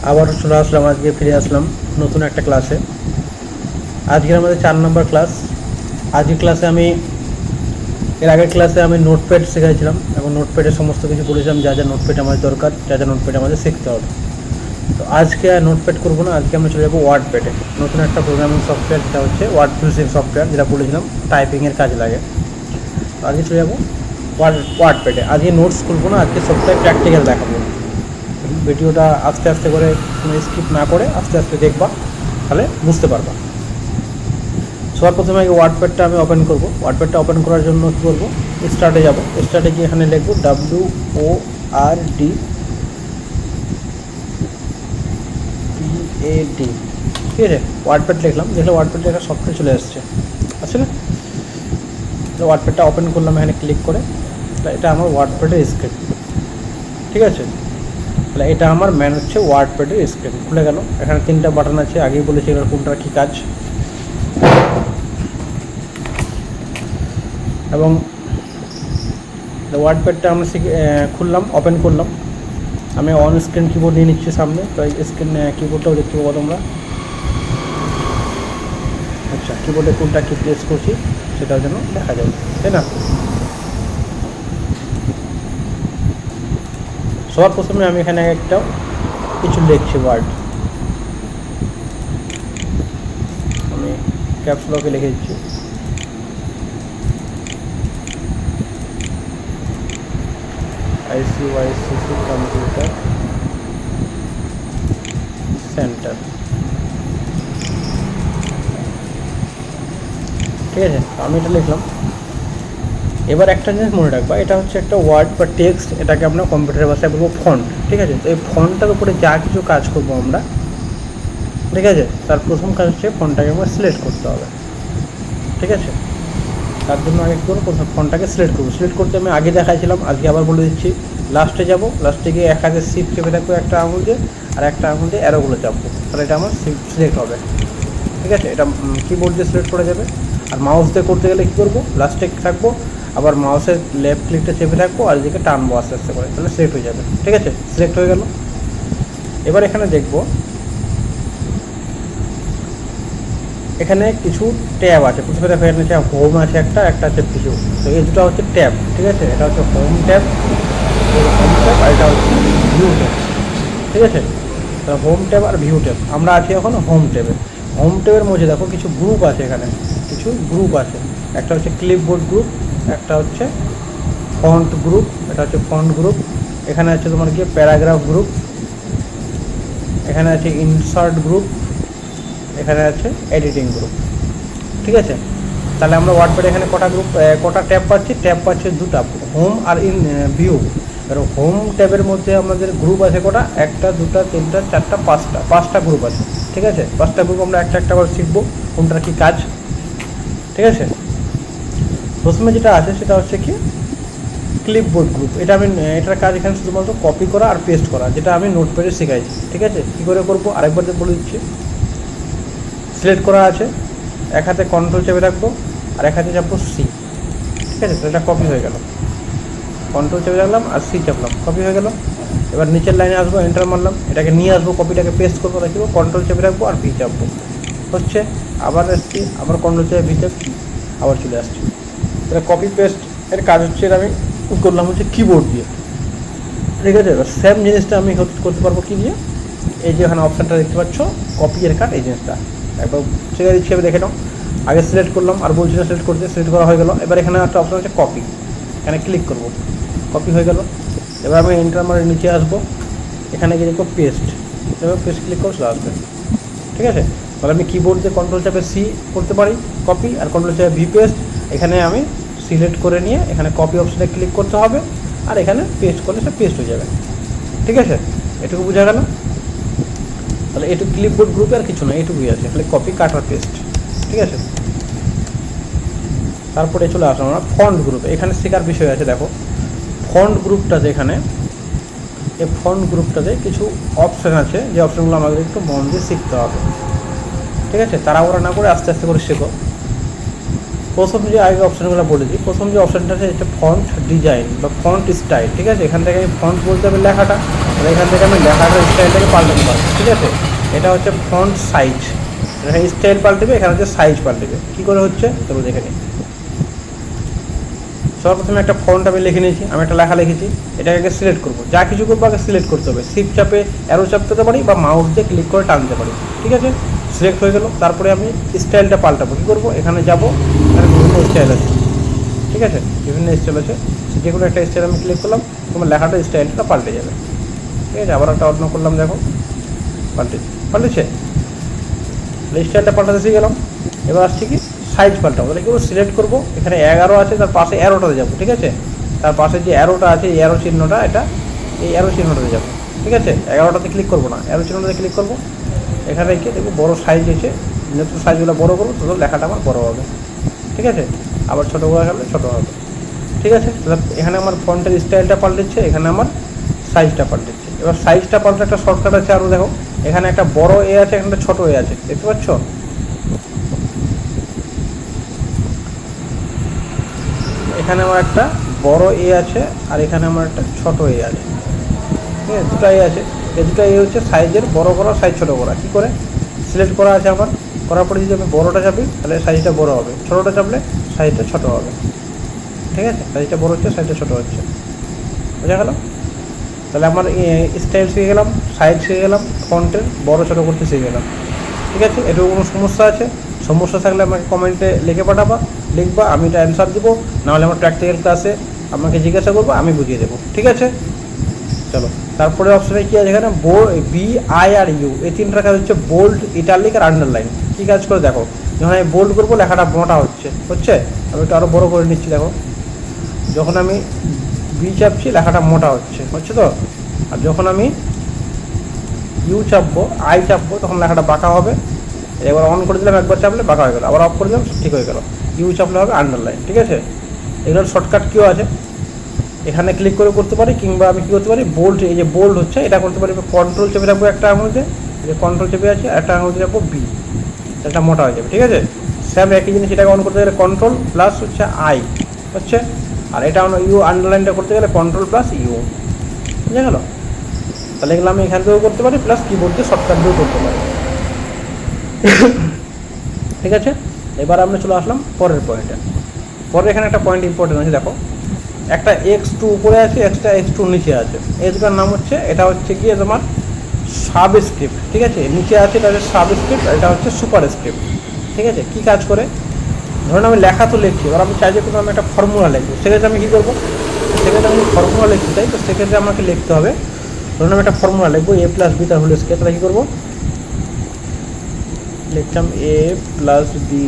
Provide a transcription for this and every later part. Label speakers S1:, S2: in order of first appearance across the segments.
S1: আবার চলে আসলাম, আজকে ফিরে আসলাম নতুন একটা ক্লাসে। আজকে আমাদের 4 নম্বর ক্লাস। আজকের ক্লাসে এর আগের ক্লাসে আমি নোটপ্যাড শেখাইছিলাম এবং নোটপ্যাডের সমস্ত কিছু বলেছিলাম, যা যা নোটপ্যাড আমাদের দরকার, যা যা নোটপ্যাড আমাদের শিখতে হবে। তো আজকে আর নোটপ্যাড করবো না, আজকে আমরা চলে যাবো ওয়ার্ডপ্যাডে। নতুন একটা প্রোগ্রামিং সফটওয়্যার, যেটা হচ্ছে ওয়ার্ড প্রসেসিং সফটওয়্যার, যেটা বলেছিলাম টাইপিংয়ের কাজে লাগে। তো আজকে চলে যাবো ওয়ার্ডপ্যাডে। আজকে নোটস করবো না, আজকে সবটাই প্র্যাকটিক্যাল দেখাবো। ভিডিওটা আস্তে আস্তে করে, কোনো স্কিপ না করে আস্তে আস্তে দেখবা, তাহলে বুঝতে পারবা। সবার প্রথমে আগে ওয়ার্ডপ্যাডটা আমি ওপেন করবো। ওয়ার্ডপ্যাডটা ওপেন করার জন্য কী করবো, স্টার্টে যাব। স্টার্টে গিয়ে এখানে লিখবো WORDPAD, ঠিক আছে। ওয়ার্ডপ্যাড লিখলাম, দেখলে ওয়ার্ডপ্যাড লেখা সফটওয়্যার চলে আসছে, আসলে ওয়ার্ডপ্যাডটা ওপেন করলাম এখানে ক্লিক করে। এটা আমার ওয়ার্ডপ্যাডের স্ক্রিন, ঠিক আছে। তাহলে এটা আমার হচ্ছে ওয়ার্ডপ্যাডের স্ক্রিন খুলে গেল। এখানে 3টা বাটন আছে, আগেই বলেছি এবার কোনটার কী কাজ। এবং ওয়ার্ডপ্যাডটা আমরা খুললাম, ওপেন করলাম। আমি অন স্ক্রিন কিবোর্ড নিয়ে নিচ্ছি সামনে, তো এই স্ক্রিন কিবোর্ডটাও দেখতে পাবো তোমরা। আচ্ছা, কিবোর্ডে কোনটা কি প্রেস করছি সেটার জন্য দেখা যাবে, তাই না। সবার প্রথমে আমি এখানে একটা কিছু লিখছি ওয়ার্ড, আমি ক্যাপস লকে লিখে দিচ্ছি। ICYCC কম্পিউটার সেন্টার, ঠিক আছে। আমি এটা লিখলাম। এবার একটা জিনিস মনে রাখবা, এটা হচ্ছে একটা ওয়ার্ড বা টেক্সট, এটাকে আমরা কম্পিউটারের ভাষায় বলবো ফন্ট, ঠিক আছে। তো এই ফন্টটার উপরে যা কিছু কাজ করবো আমরা, ঠিক আছে, তার প্রথম কাজ হচ্ছে ফন্টটাকে আমরা সিলেক্ট করতে হবে, ঠিক আছে। তার জন্য আগে কী করবো, প্রথম ফন্টটাকে সিলেক্ট করবো। সিলেক্ট করতে আমি আগে দেখাইছিলাম, আজকে আবার বলে দিচ্ছি। লাস্টে যাব, লাস্টে গিয়ে এক হাতে শিফট চেপে থাকবো একটা আঙুল দিয়ে, আর একটা আঙুল দিয়ে অ্যারোগুলো চাপবো, তাহলে এটা আমার সিলেক্ট হবে, ঠিক আছে। এটা কিবোর্ড দিয়ে সিলেক্ট করা যাবে। আর মাউস দিয়ে করতে গেলে কী করবো, লাস্টে থাকবো, আবার মাউসের লেফট ক্লিকটা চেপে থাকবো আর এদিকে টানবো আস্তে আস্তে করে, তাহলে সিলেক্ট হয়ে যাবে, ঠিক আছে। সিলেক্ট হয়ে গেল। এবার এখানে দেখবো, এখানে কিছু ট্যাব আছে। প্রথমে দেখা যাচ্ছে হোম আছে একটা আছে কিছু, তো এই দুটো হচ্ছে ট্যাব, ঠিক আছে। এটা হচ্ছে হোম ট্যাব আর এটা হচ্ছে ভিউ ট্যাব, ঠিক আছে। তাহলে হোম ট্যাব আর ভিউ ট্যাব, আমরা আছি এখন হোম ট্যাবে। হোম ট্যাবের মধ্যে দেখো কিছু গ্রুপ আছে, এখানে কিছু গ্রুপ আছে। একটা হচ্ছে ক্লিপবোর্ড গ্রুপ, একটা হচ্ছে ফন্ট গ্রুপ, এটা হচ্ছে ফন্ট গ্রুপ। এখানে আছে তোমার কি প্যারাগ্রাফ গ্রুপ, এখানে আছে ইনসার্ট গ্রুপ, এখানে আছে এডিটিং গ্রুপ, ঠিক আছে। তাহলে আমরা ওয়ার্ডপ্যাডে এখানে কটা ট্যাব পাচ্ছি, ট্যাব পাচ্ছি দুটা, হোম আর ভিউ। এবার হোম ট্যাবের মধ্যে আমাদের গ্রুপ আছে কটা, একটা দুটা তিনটা চারটা পাঁচটা গ্রুপ আছে, ঠিক আছে। 5টা গ্রুপ আমরা একটা আবার শিখবো কোনটার কী কাজ, ঠিক আছে। প্রথমে যেটা আছে সেটা হচ্ছে কি ক্লিপবোর্ড গ্রুপ। এটার কাজ এখানে শুধুমাত্র কপি করা আর পেস্ট করা, যেটা আমি নোটপ্যাডে শেখাইছি, ঠিক আছে। কী করে করবো আরেকবার বলে দিচ্ছি। সিলেক্ট করা আছে, এক হাতে কন্ট্রোল চেপে রাখবো আর এক হাতে চাপবো সি, ঠিক আছে। এটা কপি হয়ে গেল, কন্ট্রোল চেপে রাখলাম আর সি চাপলাম, কপি হয়ে গেল। এবার নিচের লাইনে আসবো, এন্টার মারলাম, এটাকে নিয়ে আসবো, কপিটাকে পেস্ট করবো, রাখবো, কন্ট্রোল চেপে রাখবো আর ভি চাপবো, হচ্ছে। আবার আসছি, আবার কন্ট্রোল চেপে ভি চাপছি, আবার চলে আসছি। এটা কপি পেস্ট এর কাজ হচ্ছে, এটা আমি করলাম হচ্ছে কিবোর্ড দিয়ে, ঠিক আছে। এবার সেম জিনিসটা আমি করতে পারবো কি দিয়ে, এই যে এখানে অপশানটা দেখতে পাচ্ছ কপি এর কাট, এই জিনিসটা একবার ছেড়ে দিচ্ছি, দেখে নাও। আগে সিলেক্ট করলাম আর বলছি না সিলেক্ট করতে, সিলেক্ট করা হয়ে গেল। এবার এখানে একটা অপশান আছে কপি, এখানে ক্লিক করব, কপি হয়ে গেল। এবার আমি এন্টার মারে নিচে আসবো, এখানে গিয়ে দেখবো পেস্ট, এবার পেস্ট ক্লিক করে চলে আসবে, ঠিক আছে। তাহলে আমি কিবোর্ড দিয়ে কন্ট্রোল চাপে সি করতে পারি কপি, আর কন্ট্রোল চাপে ভি পেস্ট। এখানে আমি সিলেক্ট করে নিয়ে এখানে কপি অপশানে ক্লিক করতে হবে, আর এখানে পেস্ট করলে সে পেস্ট হয়ে যাবে, ঠিক আছে। এটুকু বোঝা গেল। তাহলে এটুকু ক্লিপবোর্ড গ্রুপে আর কিছু না, এটুকুই আছে, খালি কপি কাট আর পেস্ট, ঠিক আছে। তারপরে চলে আসলাম আমরা ফন্ট গ্রুপে। এখানে শেখার বিষয় আছে, দেখো ফন্ট গ্রুপটাতে, এখানে এই ফন্ট গ্রুপটাতে কিছু অপশান আছে, যে অপশানগুলো আমাদের একটু মন দিয়ে শিখতে হবে, ঠিক আছে। তাড়াহুড়া না করে আস্তে আস্তে করে শেখো। প্রথম যে আগে অপশানগুলো বলেছি, প্রথম যে অপশানটা আছে এটা ফন্ট ডিজাইন বা ফন্ট স্টাইল, ঠিক আছে। এখান থেকে আমি ফন্ট বলতে হবে লেখাটা, আর এখান থেকে আমি লেখাটার স্টাইলটাকে পাল্টাতে পারবো, ঠিক আছে। এটা হচ্ছে ফন্ট সাইজ, এখানে স্টাইল পাল্টেবে, এখানে হচ্ছে সাইজ পাল্টেবে। কী করে হচ্ছে চলো দেখে নিই। সর্বপ্রথমে একটা ফন্ট আমি লিখে নিয়েছি, আমি একটা লেখা লিখেছি, এটাকে আগে সিলেক্ট করবো। যা কিছু করবো আগে সিলেক্ট করতে হবে, শিফট চাপে অ্যারো চাপতে পারি বা মাউস দিয়ে ক্লিক করে টানতে পারি, ঠিক আছে। সিলেক্ট হয়ে গেল, তারপরে আমি স্টাইলটা পাল্টাবো। কী করবো, এখানে যাবো, এখানে বিভিন্ন স্টাইল আছে, ঠিক আছে, বিভিন্ন স্টাইল আছে, যে কোনো একটা স্টাইল আমি ক্লিক করলাম, তোমার লেখাটা স্টাইলটা পাল্টে যাবে, ঠিক আছে। আবার একটা অন্য করলাম, দেখো পাল্টেছে, স্টাইলটা পাল্টাতে শিখে গেলাম। এবার আসছি কি সাইজ পাল্টাবো, তাহলে কি সিলেক্ট করবো, এখানে 11 আছে, তার পাশে অ্যারোটাতে যাবো, ঠিক আছে। তার পাশে যে অ্যারোটা আছে, এই অ্যারো চিহ্নটা, এটা এই অ্যারো চিহ্নটাতে যাবো, ঠিক আছে। 11টাতে ক্লিক করবো না, অ্যারো চিহ্নটাতে ক্লিক করবো। এখানে গিয়ে দেখবো বড়ো সাইজ এসে, যত সাইজগুলো বড়ো করবো তত লেখাটা আমার বড়ো হবে, ঠিক আছে। আবার ছোটো করা গেলে ছোটো হবে, ঠিক আছে। তাহলে এখানে আমার ফন্টের স্টাইলটা পাল্টেছে, এখানে আমার সাইজটা পাল্টেছে। এবার সাইজটা পাল্টে একটা শর্টকাট আছে আরও, দেখো এখানে একটা বড় এ আছে, এখানে একটা ছোটো এ আছে, দেখতে পাচ্ছ। এখানে আমার একটা বড় এ আছে, আর এখানে আমার একটা ছোটো এ আছে, ঠিক আছে। দুটো এ আছে, এই দুটো এ হচ্ছে সাইজের বড় করা, সাইজ ছোটো করা। কী করে সিলেক্ট করা আছে আমার, করার পরে যদি আমি বড়োটা চাপি তাহলে সাইজটা বড়ো হবে, ছোটোটা চাপলে সাইজটা ছোটো হবে, ঠিক আছে। সাইজটা বড়ো হচ্ছে, সাইজটা ছোটো হচ্ছে, বোঝা গেল। তাহলে আমার স্টাইল শিখে গেলাম, সাইজ শিখে গেলাম, ফন্টের বড়ো ছোটো করতে শিখে গেলাম, ঠিক আছে। এটার কোনো সমস্যা আছে, সমস্যা থাকলে আমাকে কমেন্টে লিখবা, আমি এটা অ্যান্সার দেবো, নাহলে আমার প্র্যাকটিক্যাল ক্লাসে আমাকে জিজ্ঞাসা করবো, আমি বুঝিয়ে দেবো, ঠিক আছে। চলো তারপরে অপশানে কী আছে, এখানে বি আই আর ইউ, এই তিনটার কাজ হচ্ছে বোল্ড, ইটালিক আর আন্ডারলাইন। কী কাজ করে দেখো, যখন আমি বোল্ড করবো লেখাটা মোটা হচ্ছে, আমি একটু আরও বড়ো করে নিচ্ছি, দেখো যখন আমি বি চাপছি লেখাটা মোটা হচ্ছে তো। আর যখন আমি ইউ চাপবো, আই চাপবো, তখন লেখাটা বাঁকা হবে। এবার অন করে দিলাম, একবার চাপলে বাঁকা হয়ে গেল, আবার অফ করে দিলাম ঠিক হয়ে গেল। ইউ চাপলে হবে আন্ডারলাইন, ঠিক আছে। এগুলোর শর্টকাট কেউ আছে, এখানে ক্লিক করে করতে পারি, কিংবা আমি কী করতে পারি, বোল্ড, এই যে বোল্ড হচ্ছে এটা করতে পারি, কন্ট্রোল চেপে রাখবো একটা আঙুলতে, যে কন্ট্রোল চেপে আছে, একটা আঙুলতে রাখবো বি, এটা মোটা হয়ে যাবে, ঠিক আছে। সেম একই জিনিস, এটাকে অন করতে গেলে কন্ট্রোল প্লাস হচ্ছে আই হচ্ছে, আর এটা ইউ আন্ডারলাইনটা করতে গেলে কন্ট্রোল প্লাস ইউ, বুঝে গেল। তাহলে এগুলো আমি এখান থেকেও করতে পারি, প্লাস কিবোর্ড দিয়ে শর্টকাট দিয়েও করতে পারি, ঠিক আছে। এবার আমরা চলে আসলাম পরের পয়েন্টে। পরে এখানে একটা পয়েন্ট ইম্পর্টেন্ট আছে, দেখো একটা x2 উপরে আছে, একটা x2 নিচে আছে। এই দুটার নাম হচ্ছে, এটা হচ্ছে গিয়ে তোমার সাবস্ক্রিপ্ট, ঠিক আছে। নিচে আছে এটা হচ্ছে সাবস্ক্রিপ্ট, আর এটা হচ্ছে সুপারস্ক্রিপ্ট, ঠিক আছে। কী কাজ করে, ধরুন আমি লেখা তো লিখছি, এবার আমি চাই যে কোনো আমি একটা ফর্মুলা লিখবো, সেক্ষেত্রে আমি কী করবো, সেক্ষেত্রে আমি ফর্মুলা লিখতে চাই, তো সেক্ষেত্রে আমাকে লিখতে হবে, ধরুন আমি একটা ফর্মুলা লিখবো a প্লাস বি তার হোল স্কয়ার, তাহলে কী করবো, লিখতাম a প্লাস বি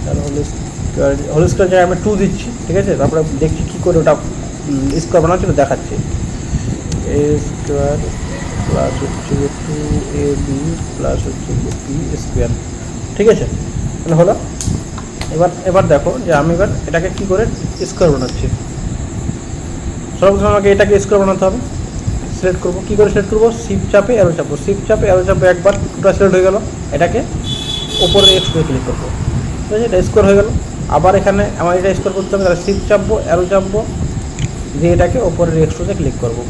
S1: তার হোল স্কয়ার জায়গায় আমি 2 দিচ্ছি, ঠিক আছে। তারপরে দেখছি কী করে ওটা স্কোয়ার বানাচ্ছি, তো দেখাচ্ছি। এ স্কোয়ার প্লাস হচ্ছে 2ab প্লাস হচ্ছে বি স্কোয়ার, ঠিক আছে। তাহলে হলো, এবার দেখো যে আমি এবার এটাকে কী করে স্কোয়ার বানাচ্ছি। সর্বপ্রথম আমাকে এটাকে স্কোয়ার বানাতে হবে, সিলেক্ট করবো। কী করে সিলেক্ট করবো, শিফট চাপে অ্যারো চাপবো, শিফট চাপে অ্যারো চাপবো, একবার দুটো সিলেক্ট হয়ে গেল, এটাকে ওপরে এক্সট্রা ক্লিক করবো, ঠিক আছে, এটা স্কোয়ার হয়ে গেল। আবার এখানে আমার এটা স্কোয়ার করতে হবে, তাহলে শিফট চাপবো, অ্যারো চাপবো, দিয়ে এটাকে ওপরের এক্সট্রাতে ক্লিক করবো,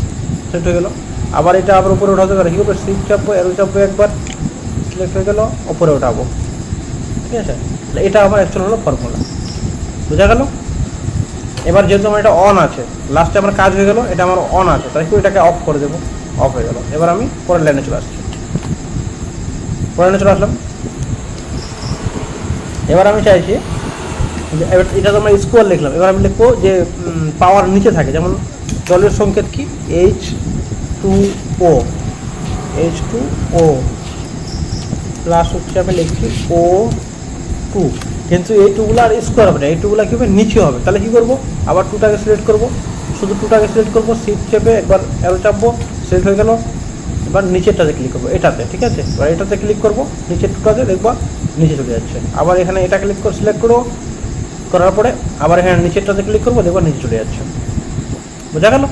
S1: সিলেক্ট হয়ে গেল। আবার এটা আবার উপরে উঠাতে পারে, কী করবো, শিফট চাপবো, অ্যারো চাপবো, একবার সিলেক্ট হয়ে গেল, ওপরে উঠাবো, ঠিক আছে। এটা আমার অ্যাকচুয়াল হলো ফর্মুলা, বোঝা গেল। এবার যেহেতু আমার এটা অন আছে, লাস্টে আমার কাজ হয়ে গেল, এটা আমার অন আছে, তাই কি এটাকে অফ করে দেবো, অফ হয়ে গেল। এবার আমি পরের লাইনে চলে আসছি, পরের লাইনে চলে আসলাম। এবার আমি চাইছি যে এটা তো আমরা স্কোয়ার লিখলাম, এবার আমি লিখবো যে পাওয়ার নিচে থাকে, যেমন দলের সংকেত কি H2O, H2O প্লাস হচ্ছে আমি লিখছি O2, কিন্তু এই টুগুলো আর স্কোয়ার হবে না, এই টুগুলো কী হবে, নিচে হবে। তাহলে কী করবো, আবার 2টাকে সিলেক্ট করবো, শুধু 2টাকে সিলেক্ট করবো, শিফট চেপে একবার অ্যারো চাপবো, সিলেক্ট হয়ে গেল। এবার নিচেরটাতে ক্লিক করবো, এটাতে, ঠিক আছে। এবার এটাতে ক্লিক করবো, নিচের 2টাতে দেখবো নিচে চলে যাচ্ছে। আবার এখানে এটা ক্লিক করে সিলেক্ট করবো, করার পরে আবার এখানে নিচেরটাতে ক্লিক করবো, দেখবো নিচে চলে যাচ্ছে, বোঝা গেল।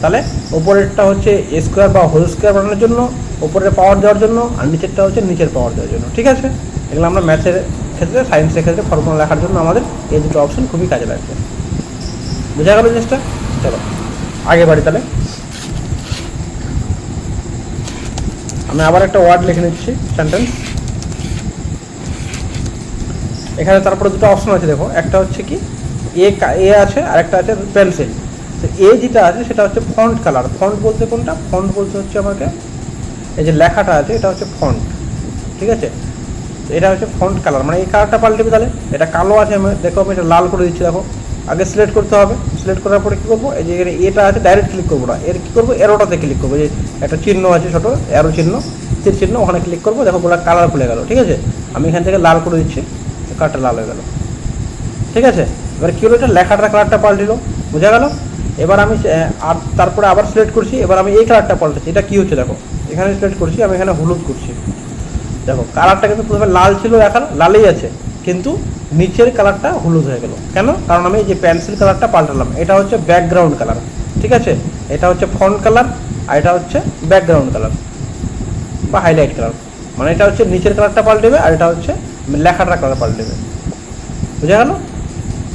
S1: তাহলে ওপরেরটা হচ্ছে স্কোয়ার বা হোল স্কোয়ার বানানোর জন্য, ওপরের পাওয়ার দেওয়ার জন্য, আর নিচেরটা হচ্ছে নিচের পাওয়ার দেওয়ার জন্য, ঠিক আছে। এগুলো আমরা ম্যাথের ক্ষেত্রে, সায়েন্সের ক্ষেত্রে ফর্মুলা লেখার জন্য আমাদের এই দুটো অপশন খুবই কাজে লাগবে। বোঝা গেল জিনিসটা? চলো আগে বাড়ি তাহলে। আমি আবার একটা ওয়ার্ড লিখে নিচ্ছি, সেন্টেন্স। এখানে তারপরে দুটো অপশন আছে, দেখো একটা হচ্ছে কি এ আছে আর একটা আছে পেন্সিল। তো এ যেটা আছে সেটা হচ্ছে ফন্ট কালার। ফন্ট বলতে কোনটা? ফন্ট বলতে হচ্ছে আমাকে এই যে লেখাটা আছে এটা হচ্ছে ফন্ট, ঠিক আছে? তো এটা হচ্ছে ফন্ট কালার, মানে এই কালারটা পাল্টেবে। তাহলে এটা কালো আছে, আমি দেখো আমি এটা লাল করে দিচ্ছি। দেখো আগে সিলেক্ট করতে হবে, সিলেক্ট করার পরে কী করবো, এই যে এটা আছে ডাইরেক্ট ক্লিক করবো না, এর কী করবো এরোটাতে ক্লিক করবো, যে একটা চিহ্ন আছে ছোটো অ্যারো চিহ্ন, তীর চিহ্ন, ওখানে ক্লিক করবো। দেখো গোলা কালার খুলে গেল, ঠিক আছে? আমি এখান থেকে লাল করে দিচ্ছি, কালারটা লাল হয়ে গেল, ঠিক আছে? এবার কী হলো, এটা লেখাটার কালারটা পাল্টিল, বোঝা গেল? এবার আমি আর তারপরে আবার সিলেক্ট করছি, এবার আমি এই কালারটা পাল্টাচ্ছি। এটা কী হচ্ছে দেখো, এখানে সিলেক্ট করছি, আমি এখানে হলুদ করছি। দেখো কালারটা কিন্তু প্রথমে লাল ছিল, এখন লালই আছে, কিন্তু নিচের কালারটা হলুদ হয়ে গেল। কেন? কারণ আমি এই যে পেন্সিল কালারটা পাল্টালাম। এটা হচ্ছে ব্যাকগ্রাউন্ড কালার, ঠিক আছে? এটা হচ্ছে ফন্ট কালার আর এটা হচ্ছে ব্যাকগ্রাউন্ড কালার বা হাইলাইট কালার। মানে এটা হচ্ছে নিচের কালারটা পাল্টেবে আর এটা হচ্ছে লেখাটার কালার পাল্টেবে। বুঝা গেল?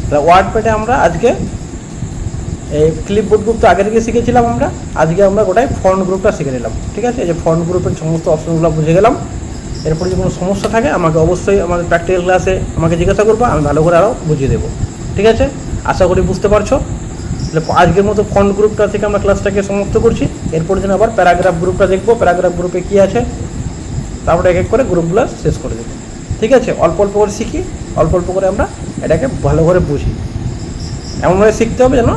S1: তাহলে ওয়ার্ডপ্যাডে আমরা আজকে এই ক্লিপবোর্ড গ্রুপ তো আগে থেকে শিখেছিলাম আমরা, আজকে আমরা গোটাই ফন্ট গ্রুপটা শিখে নিলাম, ঠিক আছে? এই যে ফন্ট গ্রুপের সমস্ত অপশনগুলো বুঝে গেলাম। এরপর যদি কোনো সমস্যা থাকে আমাকে অবশ্যই আমাদের প্র্যাকটিক্যাল ক্লাসে আমাকে জিজ্ঞাসা করবো, আমি ভালো করে আরও বুঝিয়ে দেবো, ঠিক আছে? আশা করি বুঝতে পারছো। তাহলে আজকের মতো ফন্ট গ্রুপটা থেকে আমরা ক্লাসটাকে সমাপ্ত করছি। এরপর দিন আবার প্যারাগ্রাফ গ্রুপটা দেখবো, প্যারাগ্রাফ গ্রুপে কী আছে, তারপরে এক এক করে গ্রুপগুলো শেষ করে দেবো, ঠিক আছে? অল্প অল্প করে শিখি, অল্প অল্প করে আমরা এটাকে ভালো করে বুঝি, এমনভাবে শিখতে হবে যেন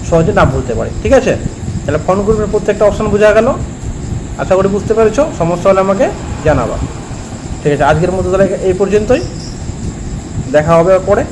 S1: সহজে না ভুলতে পারি, ঠিক আছে? তাহলে ফন্ট গ্রুপের প্রত্যেকটা অপশন বোঝা গেল, আশা করি বুঝতে পেরেছো। সমস্যা হলে আমাকে জানাবা, ঠিক আছে? আজকের মতো তাহলে এই পর্যন্তই, দেখা হবে পরে।